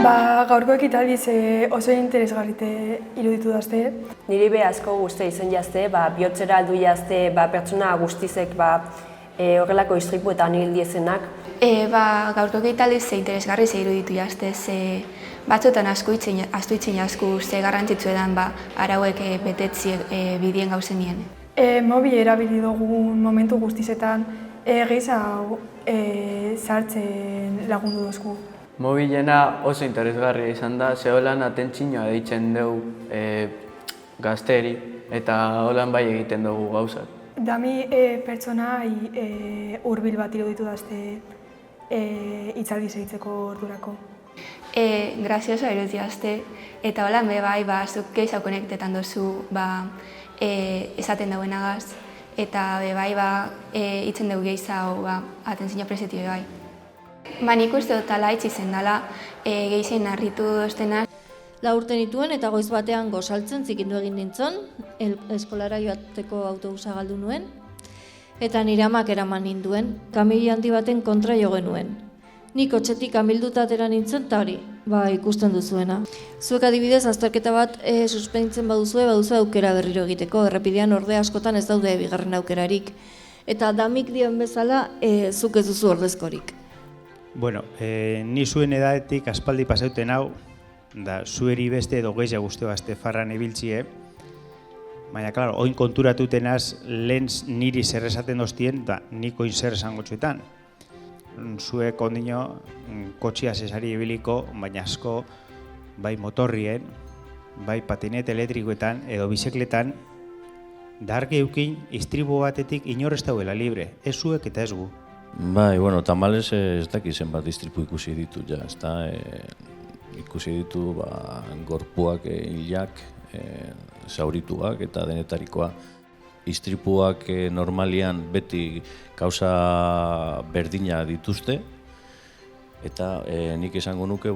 Gaurko ekitaldi oso interesgarrite iruditu dazte. Niri be asko guzti izan jazte, bihotzera aldu jazte, pertsona guztizek horrelako istripuetan hil diezenak. Gaurko ekitaldi interesgarri iruditu jazte, batzuetan astu itzen jazku garrantzitsu edan arauek betetzi bidien gauzen nien. Mobil erabili dugun momentu guztizetan gehiza sartzen lagundu dozku. Mobilena oso interesgarria izan da, ze holan atentzioa deitzen dugu gazteri eta holan bai egiten dugu gauzak. Dami pertsona hurbil bat iruditu dazte hitzaldi segitzeko ordurako. Grazioso iruditu dazte eta holan bai zuk gehiago konektetan dozu esaten dauenagaz eta bai hitzen dugu gehiago atentzio presetio bai. Nik uste dut ala itzi zen dela, gehizien harritu doztena. 4 urte nituen eta goiz batean gozaltzen zikindu egin nintzen, eskolara joateko autobusa galdu nuen, eta nire amak eraman ninduen, kamili handi baten kontra jo genuen. Nik otxetik amilduta atera nintzen eta hori, ikusten duzuena. Zuek adibidez, azterketa bat suspenditzen baduzu aukera berriro egiteko, errepidean orde askotan ez daude bigarren aukerarik. Eta damik dioen bezala, zuk ez duzu ordezkorik. Bueno, ni zuen edadetik aspaldi pasauten hau, da zueri beste edo gehiago guzti bazte farran ibiltzie, baina, klaro, oin konturatutenaz lehen niri zer esaten doztien, da nik oin zer esango txuetan. Zuek ondino kotxia zesari ibiliko, baina asko, bai motorrien, bai patinet elektrikoetan edo bizikletan, darge eukin istribu batetik inor ez dauela libre, ez zuek eta ez gu. Tamalez ez dakit zenbat istripu ikusi ditu, ikusi ditu gorpuak hilak, zaurituak eta denetarikoa. Istripuak normalian beti kausa berdina dituzte, eta nik esango nuke,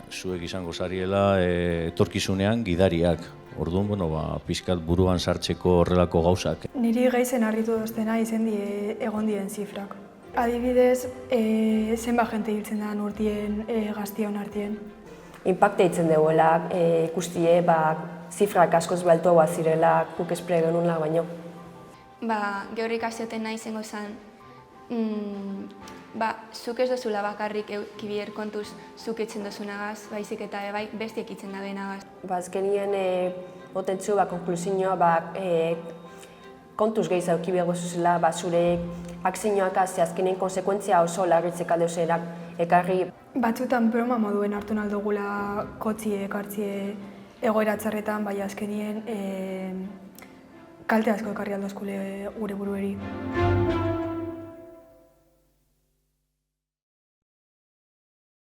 zuek izango zariela etorkizunean gidariak. Orduan, pixkat buruan sartzeko horrelako gauzak. Niri gehizen harritu doztena izen egon dien zifrak. Adibidez, zenbat jente hiltzen da urtien gaztion artien. Impakte hitzen duela, ikustie, zifrak askoz baltuagoa zirela, guk espre genuen baino. Gaur ikasioten nahi zengo zen, zuk ez dozula bakarrik kibier kontuz zuk etzen dozunagaz, baizik eta bestiek itzen da benagaz. Azkenien potentzu, konklusioa, kontuz gehiago kibiago zuzela, zure akzioak azkenien konsekuentzia oso larritzek aldeuzerak ekarri. Batzutan broma moduen hartu naldugula kotzie ekartzie egoeratzarretan, bai azkenien kalte asko ekarri aldozkule gure burueri.